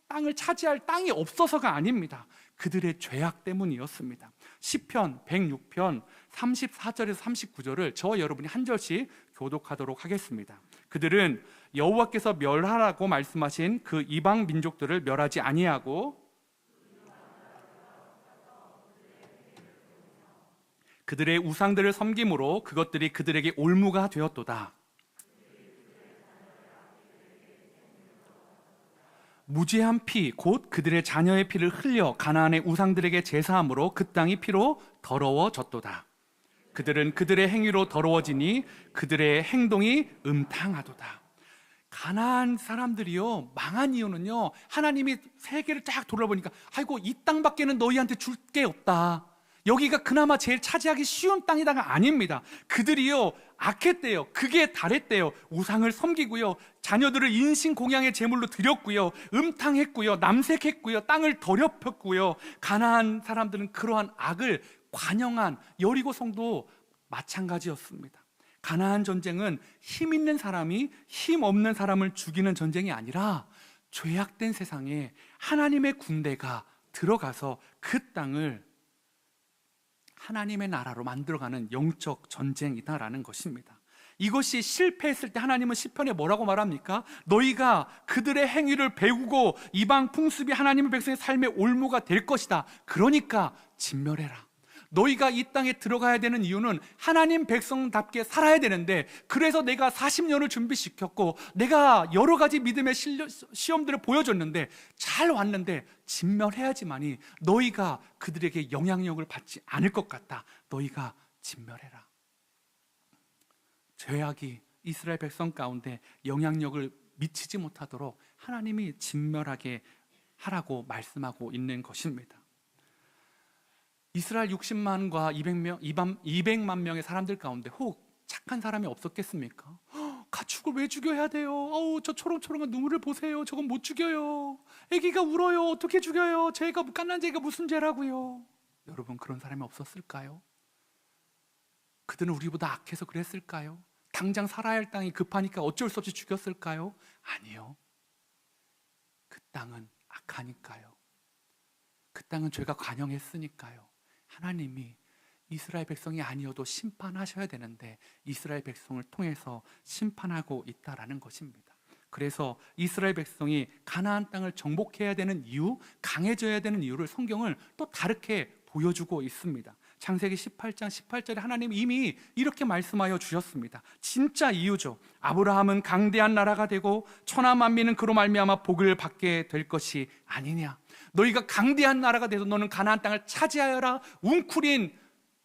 땅을 차지할 땅이 없어서가 아닙니다. 그들의 죄악 때문이었습니다. 시편 106편 34절에서 39절을 저와 여러분이 한 절씩 교독하도록 하겠습니다. 그들은 여호와께서 멸하라고 말씀하신 그 이방 민족들을 멸하지 아니하고 그들의 우상들을 섬김으로 그것들이 그들에게 올무가 되었도다. 무죄한 피, 곧 그들의 자녀의 피를 흘려 가나안의 우상들에게 제사함으로 그 땅이 피로 더러워졌도다. 그들은 그들의 행위로 더러워지니 그들의 행동이 음탕하도다. 가나안 사람들이요, 망한 이유는요, 하나님이 세계를 쫙 돌아보니까 아이고, 이 땅밖에는 너희한테 줄 게 없다, 여기가 그나마 제일 차지하기 쉬운 땅이다가 아닙니다. 그들이요, 악했대요. 그게 다랬대요. 우상을 섬기고요, 자녀들을 인신공양의 제물로 드렸고요, 음탕했고요, 남색했고요, 땅을 더럽혔고요. 가나안 사람들은 그러한 악을 관영한 여리고성도 마찬가지였습니다. 가나안 전쟁은 힘 있는 사람이 힘 없는 사람을 죽이는 전쟁이 아니라 죄악된 세상에 하나님의 군대가 들어가서 그 땅을 하나님의 나라로 만들어가는 영적 전쟁이다라는 것입니다. 이것이 실패했을 때 하나님은 시편에 뭐라고 말합니까? 너희가 그들의 행위를 배우고 이방 풍습이 하나님의 백성의 삶의 올무가 될 것이다. 그러니까 진멸해라. 너희가 이 땅에 들어가야 되는 이유는 하나님 백성답게 살아야 되는데, 그래서 내가 40년을 준비시켰고 내가 여러 가지 믿음의 시험들을 보여줬는데 잘 왔는데 진멸해야지만이 너희가 그들에게 영향력을 받지 않을 것 같다. 너희가 진멸해라. 죄악이 이스라엘 백성 가운데 영향력을 미치지 못하도록 하나님이 진멸하게 하라고 말씀하고 있는 것입니다. 이스라엘 60만과 200만 명의 사람들 가운데 혹 착한 사람이 없었겠습니까? 가축을 왜 죽여야 돼요? 저 초롱초롱한 눈물을 보세요. 저건 못 죽여요. 아기가 울어요. 어떻게 죽여요? 죄가 깐난 죄가 무슨 죄라고요? 여러분, 그런 사람이 없었을까요? 그들은 우리보다 악해서 그랬을까요? 당장 살아야 할 땅이 급하니까 어쩔 수 없이 죽였을까요? 아니요. 그 땅은 악하니까요. 그 땅은 죄가 관영했으니까요. 하나님이 이스라엘 백성이 아니어도 심판하셔야 되는데 이스라엘 백성을 통해서 심판하고 있다라는 것입니다. 그래서 이스라엘 백성이 가나안 땅을 정복해야 되는 이유, 강해져야 되는 이유를 성경을 또 다르게 보여주고 있습니다. 창세기 18장 18절에 하나님이 이미 이렇게 말씀하여 주셨습니다. 진짜 이유죠. 아브라함은 강대한 나라가 되고 천하 만민은 그로 말미암아 복을 받게 될 것이 아니냐. 너희가 강대한 나라가 돼서 너는 가나안 땅을 차지하여라. 웅크린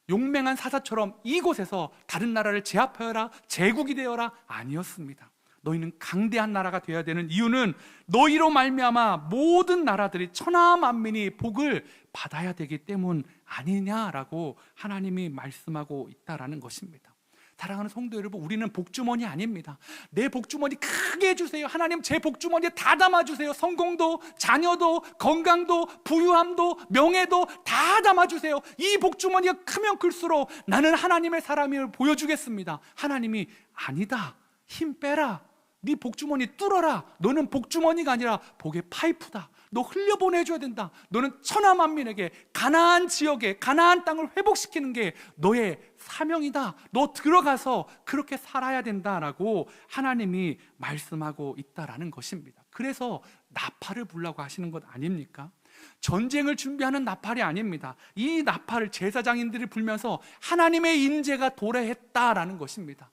용맹한 사사처럼 이곳에서 다른 나라를 제압하여라. 제국이 되어라. 아니었습니다. 너희는 강대한 나라가 되어야 되는 이유는 너희로 말미암아 모든 나라들이 천하 만민이 복을 받아야 되기 때문 아니냐라고 하나님이 말씀하고 있다라는 것입니다. 사랑하는 성도 여러분, 우리는 복주머니 아닙니다. 내 복주머니 크게 해주세요. 하나님, 제 복주머니에 다 담아주세요. 성공도, 자녀도, 건강도, 부유함도, 명예도 다 담아주세요. 이 복주머니가 크면 클수록 나는 하나님의 사람임을 보여주겠습니다. 하나님이 아니다, 힘 빼라, 네 복주머니 뚫어라. 너는 복주머니가 아니라 복의 파이프다. 너 흘려보내줘야 된다. 너는 천하 만민에게 가나안 지역에 가나안 땅을 회복시키는 게 너의 사명이다. 너 들어가서 그렇게 살아야 된다라고 하나님이 말씀하고 있다라는 것입니다. 그래서 나팔을 불라고 하시는 것 아닙니까? 전쟁을 준비하는 나팔이 아닙니다. 이 나팔을 제사장인들이 불면서 하나님의 임재가 도래했다라는 것입니다.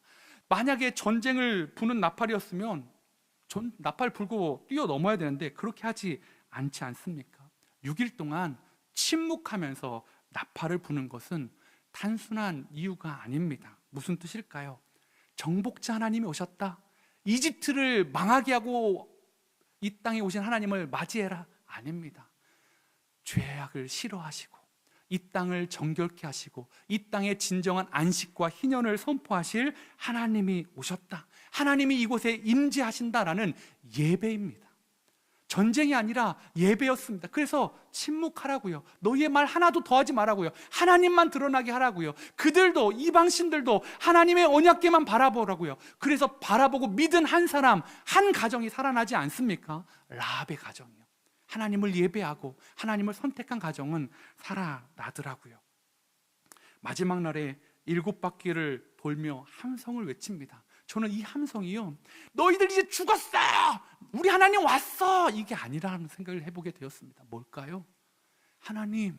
만약에 전쟁을 부는 나팔이었으면 나팔 불고 뛰어넘어야 되는데 그렇게 하지 않지 않습니까? 6일 동안 침묵하면서 나팔을 부는 것은 단순한 이유가 아닙니다. 무슨 뜻일까요? 정복자 하나님이 오셨다. 이집트를 망하게 하고 이 땅에 오신 하나님을 맞이해라. 아닙니다. 죄악을 싫어하시고 이 땅을 정결케 하시고 이 땅에 진정한 안식과 희년을 선포하실 하나님이 오셨다. 하나님이 이곳에 임재하신다라는 예배입니다. 전쟁이 아니라 예배였습니다. 그래서 침묵하라고요. 너희의 말 하나도 더하지 말라고요. 하나님만 드러나게 하라고요. 그들도, 이방신들도 하나님의 언약궤만 바라보라고요. 그래서 바라보고 믿은 한 사람, 한 가정이 살아나지 않습니까? 라합의 가정이요. 하나님을 예배하고 하나님을 선택한 가정은 살아나더라고요. 마지막 날에 7바퀴를 돌며 함성을 외칩니다. 저는 이 함성이요, 너희들 이제 죽었어! 우리 하나님 왔어! 이게 아니라는 생각을 해보게 되었습니다. 뭘까요? 하나님은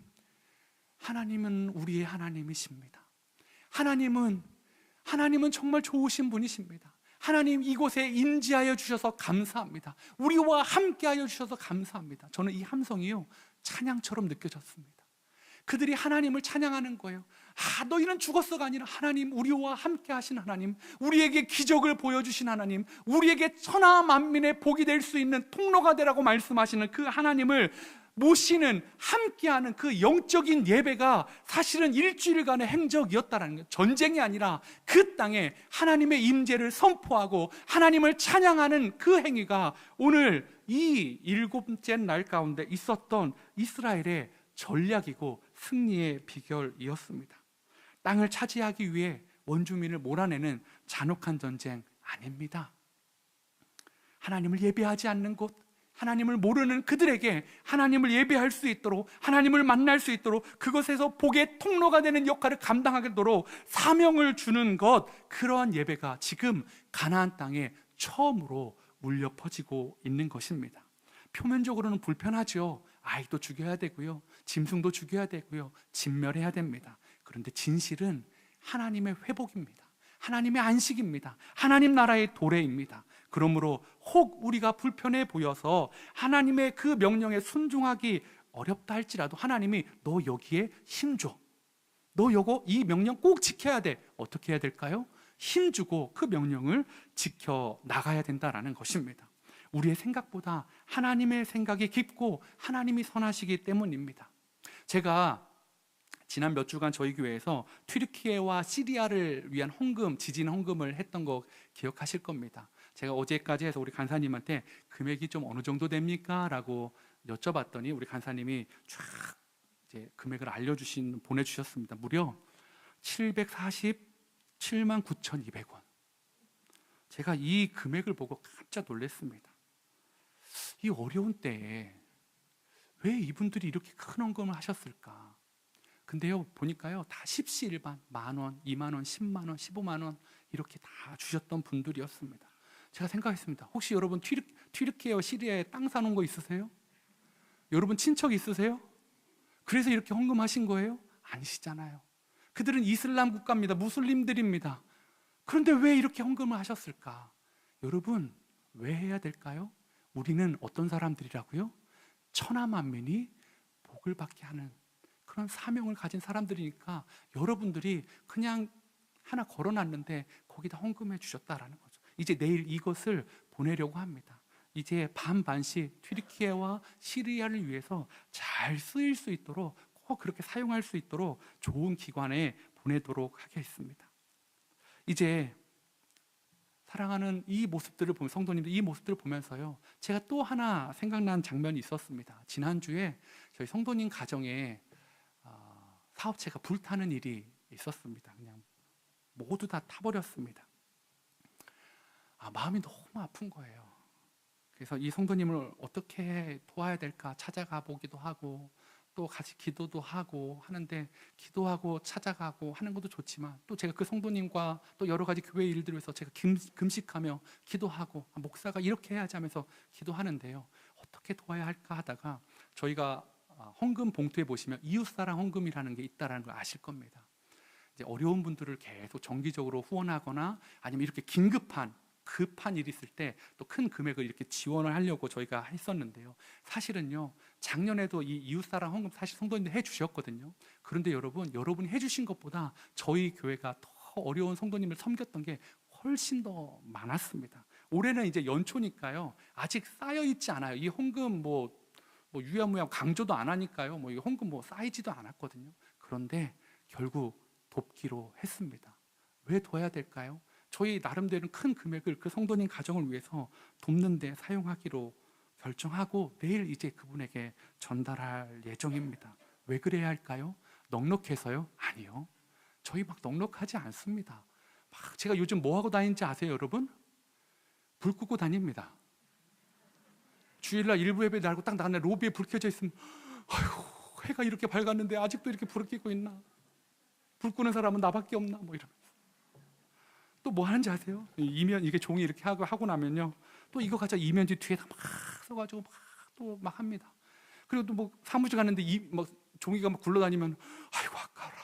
우리의 하나님이십니다. 하나님은 정말 좋으신 분이십니다. 하나님, 이곳에 임재하여 주셔서 감사합니다. 우리와 함께하여 주셔서 감사합니다. 저는 이 함성이요, 찬양처럼 느껴졌습니다. 그들이 하나님을 찬양하는 거예요. 너희는 죽었어가 아니라 하나님, 우리와 함께 하신 하나님, 우리에게 기적을 보여주신 하나님, 우리에게 천하 만민의 복이 될 수 있는 통로가 되라고 말씀하시는 그 하나님을 모시는, 함께하는 그 영적인 예배가 사실은 일주일간의 행적이었다는 거예요. 전쟁이 아니라 그 땅에 하나님의 임재를 선포하고 하나님을 찬양하는 그 행위가 오늘 이 7째 날 가운데 있었던 이스라엘의 전략이고 승리의 비결이었습니다. 땅을 차지하기 위해 원주민을 몰아내는 잔혹한 전쟁 아닙니다. 하나님을 예배하지 않는 곳, 하나님을 모르는 그들에게 하나님을 예배할 수 있도록, 하나님을 만날 수 있도록, 그것에서 복의 통로가 되는 역할을 감당하도록 사명을 주는 것, 그러한 예배가 지금 가나안 땅에 처음으로 울려 퍼지고 있는 것입니다. 표면적으로는 불편하죠. 아이도 죽여야 되고요, 짐승도 죽여야 되고요, 진멸해야 됩니다. 그런데 진실은 하나님의 회복입니다. 하나님의 안식입니다. 하나님 나라의 도래입니다. 그러므로 혹 우리가 불편해 보여서 하나님의 그 명령에 순종하기 어렵다 할지라도 하나님이 너 여기에 힘줘, 너 이 명령 꼭 지켜야 돼. 어떻게 해야 될까요? 힘주고 그 명령을 지켜 나가야 된다라는 것입니다. 우리의 생각보다 하나님의 생각이 깊고 하나님이 선하시기 때문입니다. 제가 지난 몇 주간 저희 교회에서 튀르키예와 시리아를 위한 헌금, 지진 헌금을 했던 거 기억하실 겁니다. 제가 어제까지 해서 우리 간사님한테 금액이 좀 어느 정도 됩니까? 라고 여쭤봤더니 우리 간사님이 쫙 이제 금액을 보내주셨습니다. 무려 747만 9,200원. 제가 이 금액을 보고 깜짝 놀랐습니다. 이 어려운 때에 왜 이분들이 이렇게 큰 헌금을 하셨을까? 근데요, 보니까요, 다 십시일반, 10,000원, 20,000원, 10만 원, 15만 원 이렇게 다 주셨던 분들이었습니다. 제가 생각했습니다. 혹시 여러분 튀르키예와 시리아에 땅 사놓은 거 있으세요? 여러분 친척 있으세요? 그래서 이렇게 헌금하신 거예요? 아니시잖아요. 그들은 이슬람 국가입니다. 무슬림들입니다. 그런데 왜 이렇게 헌금을 하셨을까? 여러분, 왜 해야 될까요? 우리는 어떤 사람들이라고요? 천하만민이 복을 받게 하는 그런 사명을 가진 사람들이니까 여러분들이 그냥 하나 걸어놨는데 거기다 헌금해 주셨다라는 거죠. 이제 내일 이것을 보내려고 합니다. 이제 반반씩 튀르키예와 시리아를 위해서 잘 쓰일 수 있도록, 꼭 그렇게 사용할 수 있도록 좋은 기관에 보내도록 하겠습니다. 이제 사랑하는 이 모습들을 보면, 성도님들 이 모습들을 보면서요, 제가 또 하나 생각난 장면이 있었습니다. 지난주에 저희 성도님 가정에 사업체가 불타는 일이 있었습니다. 그냥 모두 다 타버렸습니다. 마음이 너무 아픈 거예요. 그래서 이 성도님을 어떻게 도와야 될까 찾아가 보기도 하고, 또 같이 기도도 하고 하는데, 기도하고 찾아가고 하는 것도 좋지만 또 제가 그 성도님과 또 여러 가지 교회 일들을 위해서 제가 금식하며 기도하고, 목사가 이렇게 해야지 하면서 기도하는데요, 어떻게 도와야 할까 하다가 저희가 헌금 봉투에 보시면 이웃사랑 헌금이라는 게 있다는 걸 아실 겁니다. 이제 어려운 분들을 계속 정기적으로 후원하거나 아니면 이렇게 급한 일이 있을 때 또 큰 금액을 이렇게 지원을 하려고 저희가 했었는데요, 사실은요, 작년에도 이 이웃사랑 헌금 사실 성도님들 해주셨거든요. 그런데 여러분이 해주신 것보다 저희 교회가 더 어려운 성도님을 섬겼던 게 훨씬 더 많았습니다. 올해는 이제 연초니까요, 아직 쌓여있지 않아요. 이 헌금 유야무야 강조도 안 하니까요, 이 헌금 쌓이지도 않았거든요. 그런데 결국 돕기로 했습니다. 왜 도와야 될까요? 저희 나름대로 큰 금액을 그 성도님 가정을 위해서 돕는 데 사용하기로 결정하고 내일 이제 그분에게 전달할 예정입니다. 왜 그래야 할까요? 넉넉해서요? 아니요. 저희 막 넉넉하지 않습니다. 제가 요즘 뭐 하고 다니는지 아세요, 여러분? 불 끄고 다닙니다. 주일날 일부 예배 날고 딱 나갔는데 로비에 불 켜져 있으면, 아이고, 해가 이렇게 밝았는데 아직도 이렇게 불을 켜고 있나? 불 끄는 사람은 나밖에 없나? 이러면서. 또 뭐 하는지 아세요? 이게 종이 이렇게 하고 나면요, 또 이거 가져 이면지 뒤에다 막 써가지고 또 막 합니다. 그리고 또 사무실 갔는데 종이가 막 굴러다니면, 아이고 아까워라.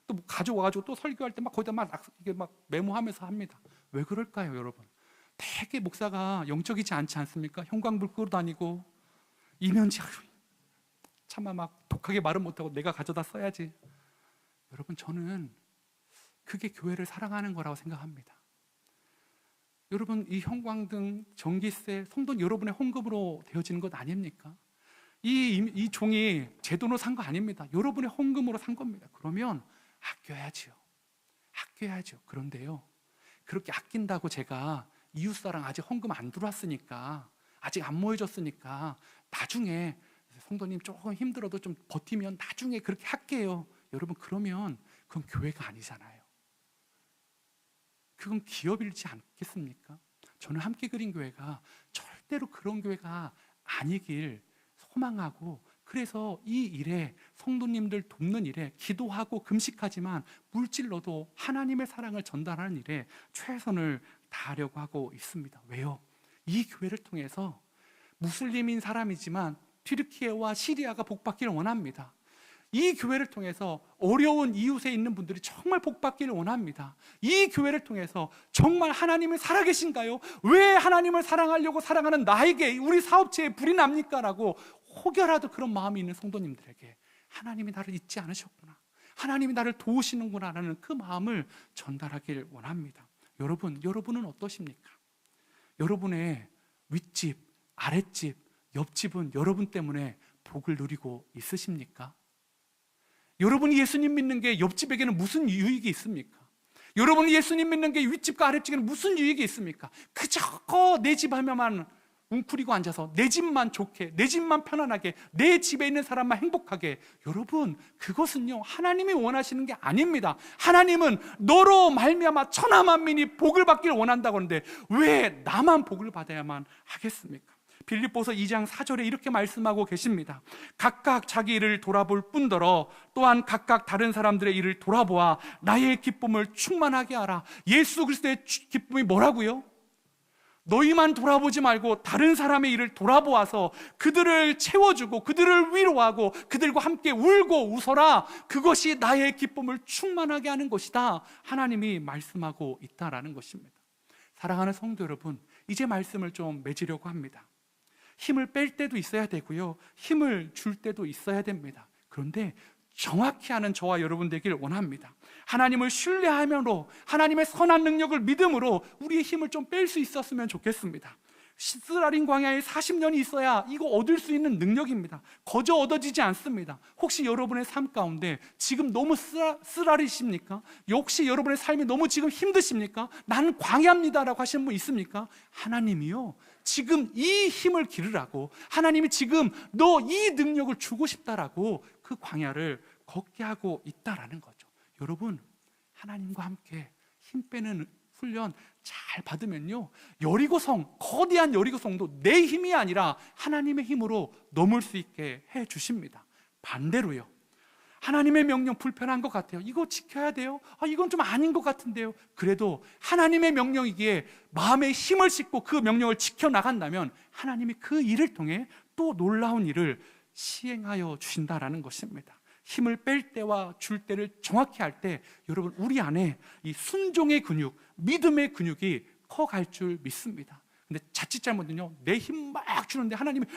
또 가져와가지고 또 설교할 때 막 거기다 이게 막 메모하면서 합니다. 왜 그럴까요, 여러분? 되게 목사가 영적이지 않지 않습니까? 형광불 끄고 다니고 이면지, 차마 막 독하게 말은 못하고 내가 가져다 써야지. 여러분, 저는 그게 교회를 사랑하는 거라고 생각합니다. 여러분, 이 형광등, 전기세, 성돈 여러분의 헌금으로 되어지는 것 아닙니까? 이 종이 제 돈으로 산 거 아닙니다. 여러분의 헌금으로 산 겁니다. 그러면 아껴야죠. 그런데요, 그렇게 아낀다고 제가 이웃사랑 아직 헌금 안 들어왔으니까, 아직 안 모여졌으니까 나중에 성도님 조금 힘들어도 좀 버티면 나중에 그렇게 할게요. 여러분, 그러면 그건 교회가 아니잖아요. 그건 기업이지 않겠습니까? 저는 함께 그린 교회가 절대로 그런 교회가 아니길 소망하고, 그래서 이 일에, 성도님들 돕는 일에 기도하고 금식하지만 물질로도 하나님의 사랑을 전달하는 일에 최선을 다하려고 하고 있습니다. 왜요? 이 교회를 통해서 무슬림인 사람이지만 튀르키예와 시리아가 복받기를 원합니다. 이 교회를 통해서 어려운 이웃에 있는 분들이 정말 복받기를 원합니다. 이 교회를 통해서 정말 하나님이 살아계신가요? 왜 하나님을 사랑하려고 사랑하는 나에게 우리 사업체에 불이 납니까? 라고 혹여라도 그런 마음이 있는 성도님들에게 하나님이 나를 잊지 않으셨구나, 하나님이 나를 도우시는구나 라는 그 마음을 전달하길 원합니다. 여러분은 어떠십니까? 여러분의 윗집, 아랫집, 옆집은 여러분 때문에 복을 누리고 있으십니까? 여러분이 예수님 믿는 게 옆집에게는 무슨 유익이 있습니까? 여러분이 예수님 믿는 게 윗집과 아랫집에게는 무슨 유익이 있습니까? 그저 내 집 하면만 웅크리고 앉아서 내 집만 좋게, 내 집만 편안하게, 내 집에 있는 사람만 행복하게. 여러분, 그것은요 하나님이 원하시는 게 아닙니다. 하나님은 너로 말미암아 천하 만민이 복을 받기를 원한다고 하는데 왜 나만 복을 받아야만 하겠습니까? 빌립보서 2장 4절에 이렇게 말씀하고 계십니다. 각각 자기 일을 돌아볼 뿐더러 또한 각각 다른 사람들의 일을 돌아보아 나의 기쁨을 충만하게 하라. 예수 그리스도의 기쁨이 뭐라고요? 너희만 돌아보지 말고 다른 사람의 일을 돌아보아서 그들을 채워주고 그들을 위로하고 그들과 함께 울고 웃어라. 그것이 나의 기쁨을 충만하게 하는 것이다. 하나님이 말씀하고 있다라는 것입니다. 사랑하는 성도 여러분, 이제 말씀을 좀 맺으려고 합니다. 힘을 뺄 때도 있어야 되고요, 힘을 줄 때도 있어야 됩니다. 그런데 정확히 하는 저와 여러분 되길 원합니다. 하나님을 신뢰하면서 하나님의 선한 능력을 믿음으로 우리의 힘을 좀 뺄 수 있었으면 좋겠습니다. 스라린 광야에 40년이 있어야 이거 얻을 수 있는 능력입니다. 거저 얻어지지 않습니다. 혹시 여러분의 삶 가운데 지금 너무 쓰라리십니까? 혹시 여러분의 삶이 너무 지금 힘드십니까? 나는 광야입니다라고 하시는 분 있습니까? 하나님이요, 지금 이 힘을 기르라고, 하나님이 지금 너 이 능력을 주고 싶다라고 그 광야를 걷게 하고 있다라는 거죠. 여러분, 하나님과 함께 힘 빼는 훈련 잘 받으면요, 여리고성, 거대한 여리고성도 내 힘이 아니라 하나님의 힘으로 넘을 수 있게 해 주십니다. 반대로요, 하나님의 명령 불편한 것 같아요. 이거 지켜야 돼요. 이건 좀 아닌 것 같은데요. 그래도 하나님의 명령이기에 마음에 힘을 싣고 그 명령을 지켜나간다면 하나님이 그 일을 통해 또 놀라운 일을 시행하여 주신다라는 것입니다. 힘을 뺄 때와 줄 때를 정확히 할 때 여러분, 우리 안에 이 순종의 근육, 믿음의 근육이 커갈 줄 믿습니다. 근데 자칫 잘못은요, 내 힘 막 주는데 하나님이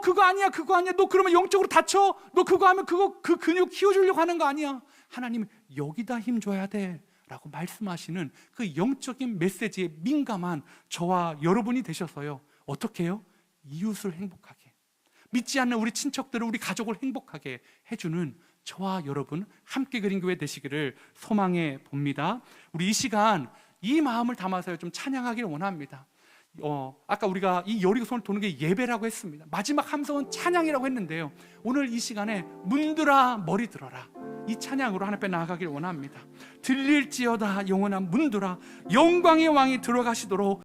그거 아니야, 너 그러면 영적으로 다쳐, 너 그거 하면 그 근육 키워주려고 하는 거 아니야. 하나님은 여기다 힘 줘야 돼 라고 말씀하시는 그 영적인 메시지에 민감한 저와 여러분이 되셔서요, 어떻게 해요? 이웃을 행복하게, 믿지 않는 우리 친척들을, 우리 가족을 행복하게 해주는 저와 여러분 함께 그린 교회 되시기를 소망해 봅니다. 우리 이 시간 이 마음을 담아서 좀 찬양하기를 원합니다. 아까 우리가 이 여리고성을 도는 게 예배라고 했습니다. 마지막 함성은 찬양이라고 했는데요, 오늘 이 시간에 문들아 머리 들어라, 이 찬양으로 하나님 앞에 나아가길 원합니다. 들릴지어다 영원한 문들아, 영광의 왕이 들어가시도록